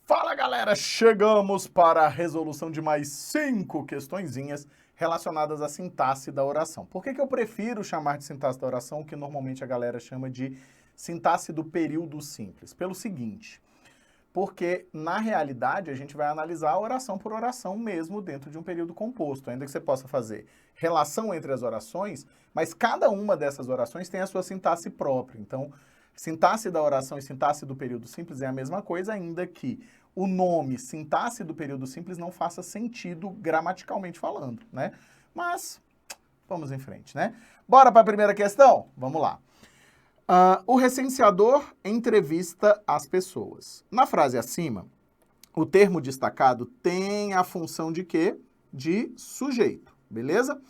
Fala galera, chegamos para a resolução de mais 5 questõezinhas relacionadas à sintaxe da oração. Por que eu prefiro chamar de sintaxe da oração o que normalmente a galera chama de sintaxe do período simples? Pelo seguinte, porque na realidade a gente vai analisar oração por oração mesmo dentro de um período composto, ainda que você possa fazer relação entre as orações, mas cada uma dessas orações tem a sua sintaxe própria. Então, sintaxe da oração e sintaxe do período simples é a mesma coisa, ainda que o nome sintaxe do período simples não faça sentido gramaticalmente falando, né? Mas vamos em frente, né? Bora para a primeira questão? Vamos lá. O recenseador entrevista as pessoas. Na frase acima, o termo destacado tem a função de quê? De sujeito, beleza?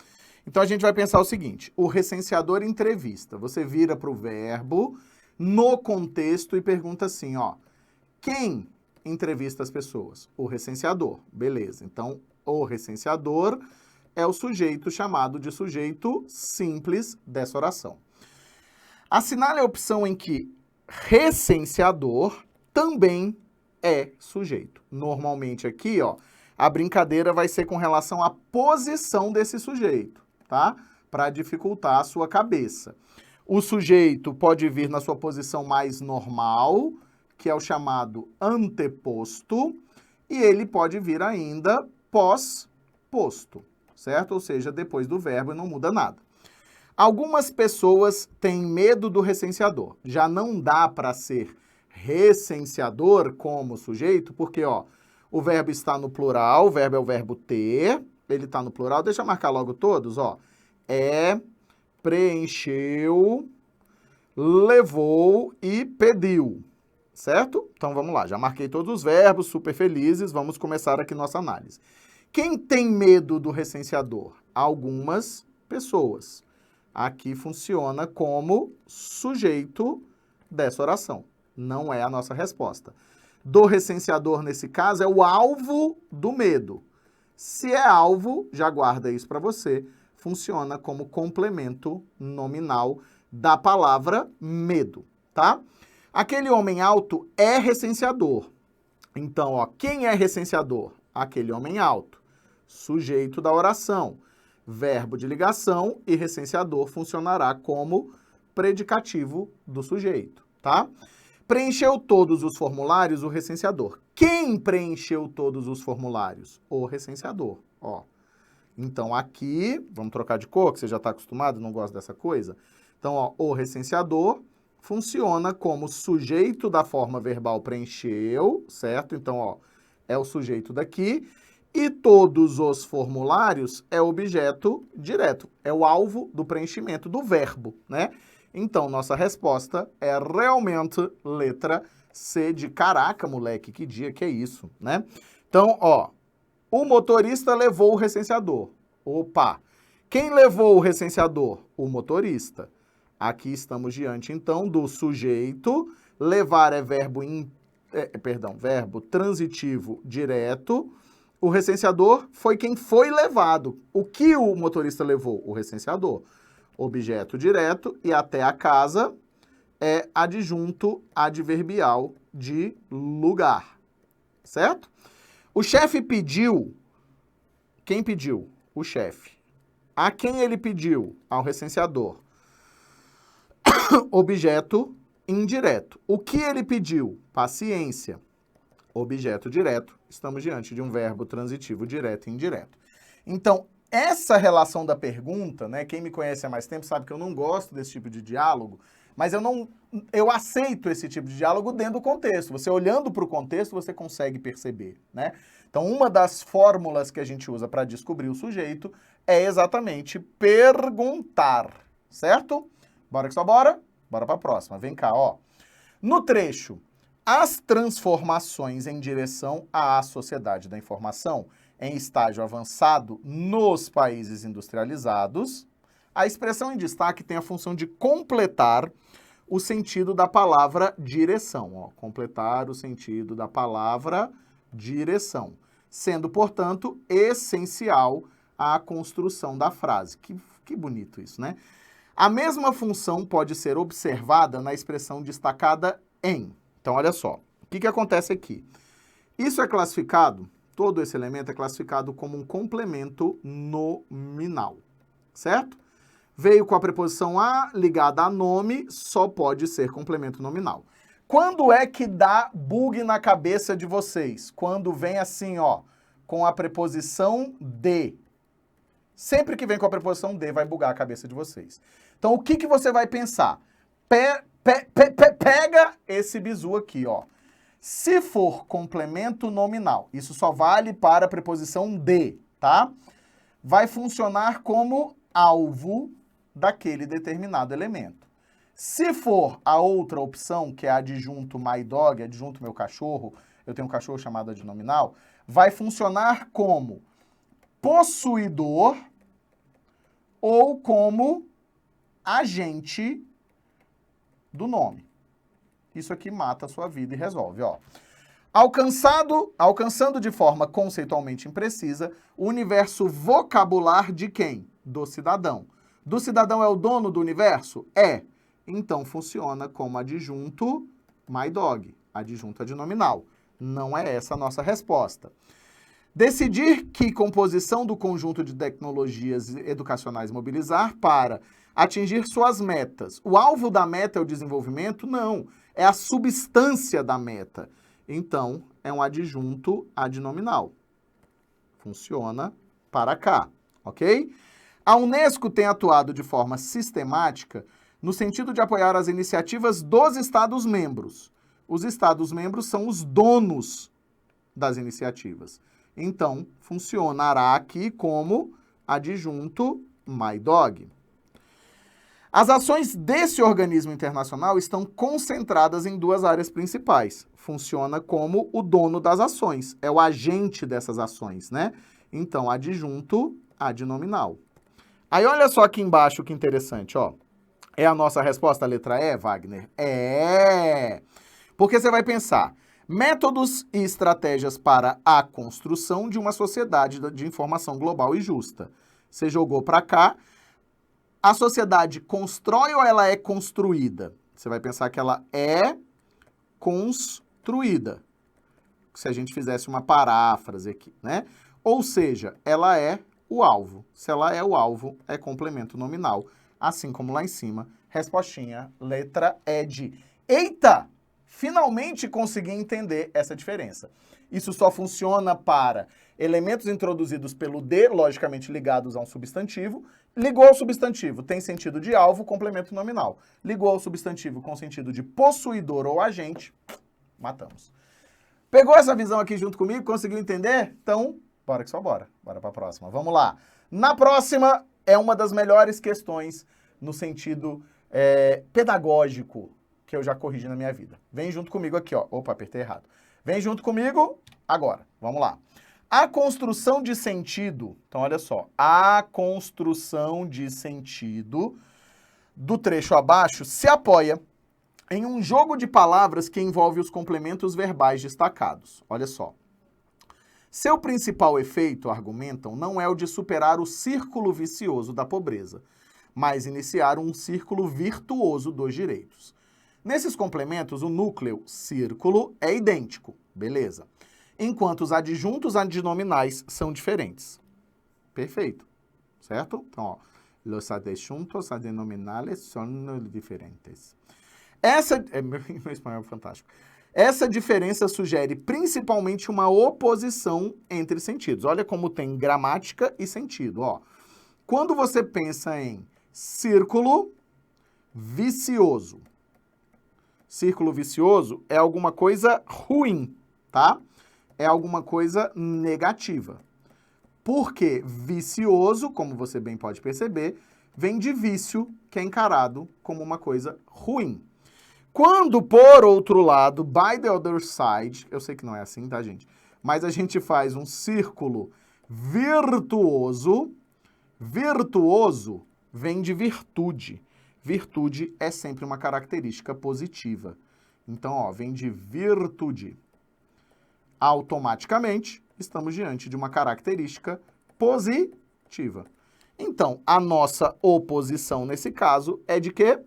Então a gente vai pensar o seguinte, o recenseador entrevista. Você vira para o verbo no contexto e pergunta assim, ó, quem entrevista as pessoas? O recenseador, beleza. Então, o recenseador é o sujeito chamado de sujeito simples dessa oração. Assinale a opção em que recenseador também é sujeito. Normalmente aqui, ó, a brincadeira vai ser com relação à posição desse sujeito, tá? Para dificultar a sua cabeça. O sujeito pode vir na sua posição mais normal, que é o chamado anteposto, e ele pode vir ainda pós-posto, certo? Ou seja, depois do verbo e não muda nada. Algumas pessoas têm medo do recenseador. Já não dá para ser recenseador como sujeito, porque, ó, o verbo está no plural, o verbo é o verbo ter, ele está no plural, deixa eu marcar logo todos, ó. Preencheu, levou e pediu, certo? Então vamos lá, já marquei todos os verbos, super felizes, vamos começar aqui nossa análise. Quem tem medo do recenseador? Algumas pessoas. Aqui funciona como sujeito dessa oração. Não é a nossa resposta. Do recenseador, nesse caso, é o alvo do medo. Se é alvo, já guarda isso para você, funciona como complemento nominal da palavra medo, tá? Aquele homem alto é recenseador. Então, ó, quem é recenseador? Aquele homem alto. Sujeito da oração. Verbo de ligação e recenseador funcionará como predicativo do sujeito, tá? Preencheu todos os formulários o recenseador. Quem preencheu todos os formulários? O recenseador, ó. Então aqui, vamos trocar de cor, que você já está acostumado, não gosta dessa coisa. Então, ó, o recenseador funciona como sujeito da forma verbal preencheu, certo? Então, ó, é o sujeito daqui. E todos os formulários é objeto direto, é o alvo do preenchimento do verbo, né? Então, nossa resposta é realmente letra C de caraca, moleque, que dia que é isso, né? Então, ó, o motorista levou o recenseador. Opa! Quem levou o recenseador? O motorista. Aqui estamos diante, então, do sujeito. Levar é verbo transitivo direto. O recenseador foi quem foi levado. O que o motorista levou? O recenseador. Objeto direto e até a casa é adjunto adverbial de lugar. Certo? O chefe pediu. Quem pediu? O chefe. A quem ele pediu? Ao recenseador. Objeto indireto. O que ele pediu? Paciência. Objeto direto, estamos diante de um verbo transitivo direto e indireto. Então, essa relação da pergunta, né, quem me conhece há mais tempo sabe que eu não gosto desse tipo de diálogo, mas eu aceito esse tipo de diálogo dentro do contexto. Você olhando para o contexto, você consegue perceber, né? Então, uma das fórmulas que a gente usa para descobrir o sujeito é exatamente perguntar, certo? Bora que só bora? Bora para a próxima. Vem cá, ó. No trecho, as transformações em direção à sociedade da informação em estágio avançado nos países industrializados, a expressão em destaque tem a função de completar o sentido da palavra direção. Ó, completar o sentido da palavra direção, sendo, portanto, essencial à construção da frase. Que bonito isso, né? A mesma função pode ser observada na expressão destacada em. Então, olha só, o que acontece aqui? Isso é classificado, todo esse elemento é classificado como um complemento nominal, certo? Veio com a preposição a ligada a nome, só pode ser complemento nominal. Quando é que dá bug na cabeça de vocês? Quando vem assim, ó, com a preposição de. Sempre que vem com a preposição de, vai bugar a cabeça de vocês. Então, o que que você vai pensar? Pega esse bizu aqui, ó. Se for complemento nominal, isso só vale para a preposição de, tá? Vai funcionar como alvo daquele determinado elemento. Se for a outra opção, que é adjunto my dog, adjunto meu cachorro, eu tenho um cachorro chamado adnominal, vai funcionar como possuidor ou como agente do nome. Isso aqui mata a sua vida e resolve, ó. Alcançando de forma conceitualmente imprecisa o universo vocabular de quem? Do cidadão. Do cidadão é o dono do universo? É. Então funciona como adjunto my dog, adjunto adnominal. Não é essa a nossa resposta. Decidir que composição do conjunto de tecnologias educacionais mobilizar para atingir suas metas. O alvo da meta é o desenvolvimento? Não. É a substância da meta. Então, é um adjunto adnominal. Funciona para cá, ok? A Unesco tem atuado de forma sistemática no sentido de apoiar as iniciativas dos Estados-membros. Os Estados-membros são os donos das iniciativas. Então, funcionará aqui como adjunto my dog. As ações desse organismo internacional estão concentradas em duas áreas principais. Funciona como o dono das ações, é o agente dessas ações, né? Então, adjunto adnominal. Aí, olha só aqui embaixo que interessante, ó. É a nossa resposta a letra E, Wagner? É! Porque você vai pensar, métodos e estratégias para a construção de uma sociedade de informação global e justa. Você jogou para cá. A sociedade constrói ou ela é construída? Você vai pensar que ela é construída. Se a gente fizesse uma paráfrase aqui, né? Ou seja, ela é o alvo. Se ela é o alvo, é complemento nominal. Assim como lá em cima, respostinha, letra E de... Eita! Finalmente consegui entender essa diferença. Isso só funciona para elementos introduzidos pelo de, logicamente ligados a um substantivo. Ligou ao substantivo, tem sentido de alvo, complemento nominal. Ligou ao substantivo com sentido de possuidor ou agente, matamos. Pegou essa visão aqui junto comigo? Conseguiu entender? Então, bora que só bora. Bora para a próxima. Vamos lá. Na próxima é uma das melhores questões no sentido pedagógico que eu já corrigi na minha vida. Vem junto comigo aqui, ó. Opa, apertei errado. Vem junto comigo agora. Vamos lá. A construção de sentido, então olha só, a construção de sentido do trecho abaixo se apoia em um jogo de palavras que envolve os complementos verbais destacados. Olha só. Seu principal efeito, argumentam, não é o de superar o círculo vicioso da pobreza, mas iniciar um círculo virtuoso dos direitos. Nesses complementos, o núcleo círculo é idêntico, beleza? Enquanto os adjuntos adnominais são diferentes. Perfeito, certo? Então, ó, los adjuntos adnominales são diferentes. Meu espanhol é fantástico. Essa diferença sugere principalmente uma oposição entre sentidos. Olha como tem gramática e sentido, ó. Quando você pensa em círculo vicioso, círculo vicioso é alguma coisa ruim, tá? É alguma coisa negativa. Porque vicioso, como você bem pode perceber, vem de vício, que é encarado como uma coisa ruim. Quando, por outro lado, by the other side, eu sei que não é assim, tá, gente? Mas a gente faz um círculo virtuoso. Virtuoso vem de virtude. Virtude é sempre uma característica positiva. Então, ó, vem de virtude. Automaticamente, estamos diante de uma característica positiva. Então, a nossa oposição nesse caso é de quê?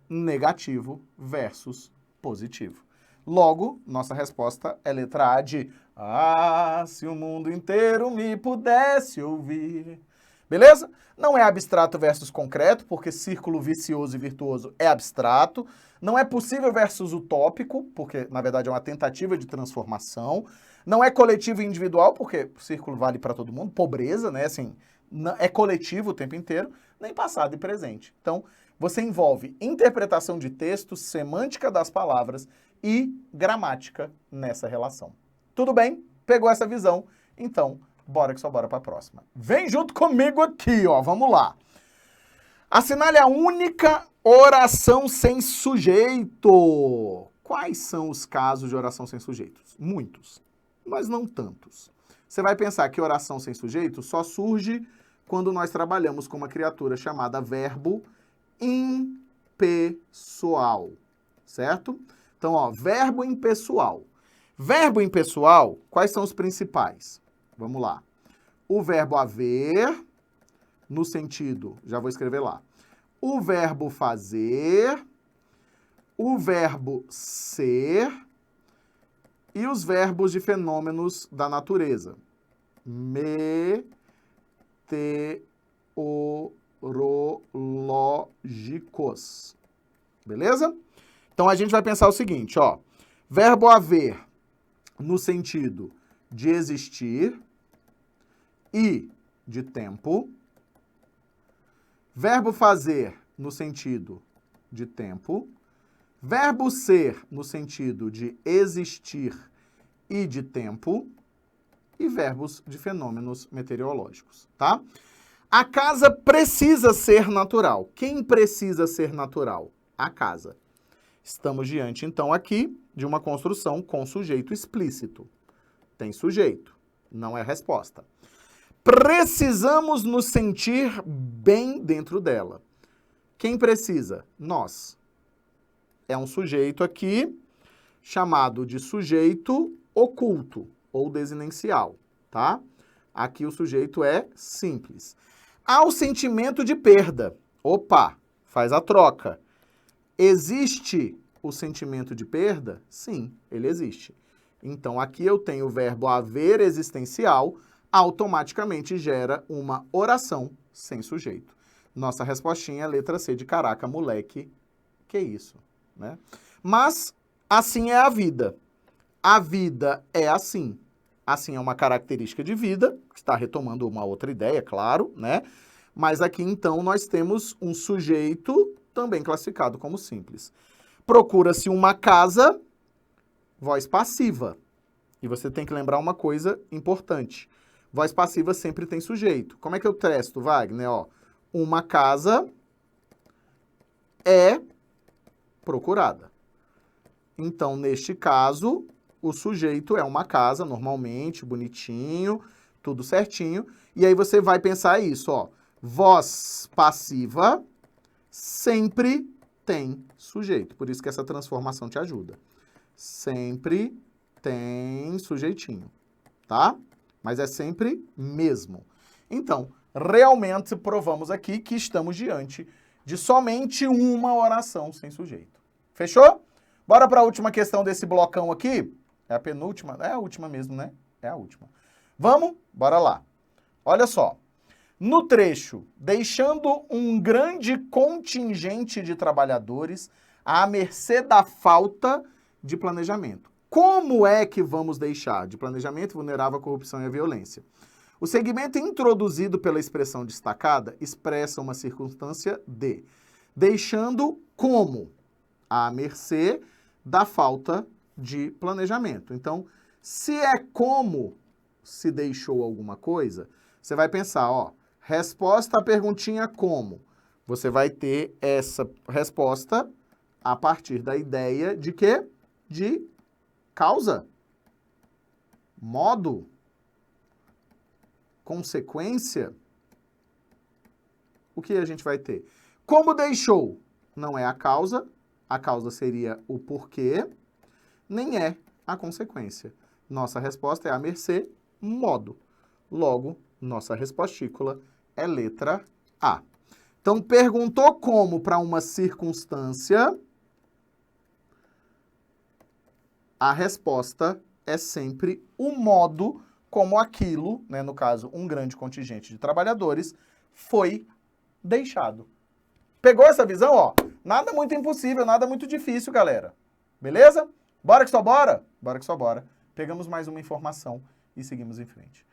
Negativo versus positivo. Logo, nossa resposta é letra A de ah, se o mundo inteiro me pudesse ouvir. Beleza? Não é abstrato versus concreto, porque círculo vicioso e virtuoso é abstrato. Não é possível versus utópico, porque, na verdade, é uma tentativa de transformação. Não é coletivo e individual, porque o círculo vale para todo mundo. Pobreza, né? Assim, é coletivo o tempo inteiro. Nem passado e presente. Então, você envolve interpretação de texto, semântica das palavras e gramática nessa relação. Tudo bem? Pegou essa visão? Então, bora que só bora para a próxima. Vem junto comigo aqui, ó. Vamos lá. Assinale a única oração sem sujeito. Quais são os casos de oração sem sujeitos? Muitos, mas não tantos. Você vai pensar que oração sem sujeito só surge quando nós trabalhamos com uma criatura chamada verbo impessoal, certo? Então, ó, verbo impessoal. Verbo impessoal, quais são os principais? Vamos lá. O verbo haver, no sentido, já vou escrever lá. O verbo fazer, o verbo ser e os verbos de fenômenos da natureza. Meteorológicos. Beleza? Então, a gente vai pensar o seguinte, ó. Verbo haver, no sentido de existir e de tempo. Verbo fazer, no sentido de tempo. Verbo ser, no sentido de existir e de tempo. E verbos de fenômenos meteorológicos, tá? A casa precisa ser natural. Quem precisa ser natural? A casa. Estamos diante, então, aqui de uma construção com sujeito explícito. Tem sujeito, não é resposta. Precisamos nos sentir bem dentro dela. Quem precisa? Nós. É um sujeito aqui chamado de sujeito oculto ou desinencial, tá? Aqui o sujeito é simples. Há o sentimento de perda. Opa, faz a troca. Existe o sentimento de perda? Sim, ele existe. Então, aqui eu tenho o verbo haver existencial, automaticamente gera uma oração sem sujeito. Nossa respostinha é letra C de caraca, moleque. Que isso, né? Mas, assim é a vida. A vida é assim. Assim é uma característica de vida, que está retomando uma outra ideia, claro, né? Mas aqui, então, nós temos um sujeito também classificado como simples. Procura-se uma casa, voz passiva. E você tem que lembrar uma coisa importante. Voz passiva sempre tem sujeito. Como é que eu testo, Wagner? Ó, uma casa é procurada. Então, neste caso, o sujeito é uma casa, normalmente, bonitinho, tudo certinho. E aí você vai pensar isso, ó. Voz passiva sempre tem sujeito. Por isso que essa transformação te ajuda. Sempre tem sujeitinho, tá? Mas é sempre mesmo. Então, realmente provamos aqui que estamos diante de somente uma oração sem sujeito. Fechou? Bora para a última questão desse blocão aqui. É a penúltima? É a última mesmo, né? É a última. Vamos? Bora lá. Olha só. No trecho, deixando um grande contingente de trabalhadores à mercê da falta de planejamento. Como é que vamos deixar? De planejamento vulnerável à corrupção e à violência. O segmento introduzido pela expressão destacada expressa uma circunstância de deixando como à mercê da falta de planejamento. Então, se é como se deixou alguma coisa, você vai pensar, ó, resposta à perguntinha como. Você vai ter essa resposta a partir da ideia de quê? De causa, modo, consequência. O que a gente vai ter? Como deixou? Não é a causa seria o porquê, nem é a consequência. Nossa resposta é a mercê, modo. Logo, nossa respostícula é letra A. Então, perguntou como para uma circunstância, a resposta é sempre o modo como aquilo, né, no caso, um grande contingente de trabalhadores, foi deixado. Pegou essa visão, ó? Nada muito impossível, nada muito difícil, galera. Beleza? Bora que só bora? Bora que só bora. Pegamos mais uma informação e seguimos em frente.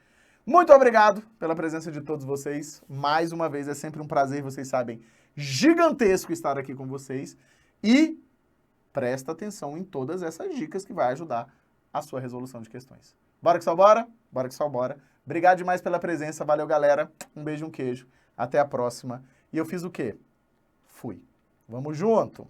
Muito obrigado pela presença de todos vocês. Mais uma vez, é sempre um prazer, vocês sabem, gigantesco estar aqui com vocês. E presta atenção em todas essas dicas que vai ajudar a sua resolução de questões. Bora que só bora? Bora que só bora. Obrigado demais pela presença. Valeu, galera. Um beijo, um queijo. Até a próxima. E eu fiz o quê? Fui. Vamos junto!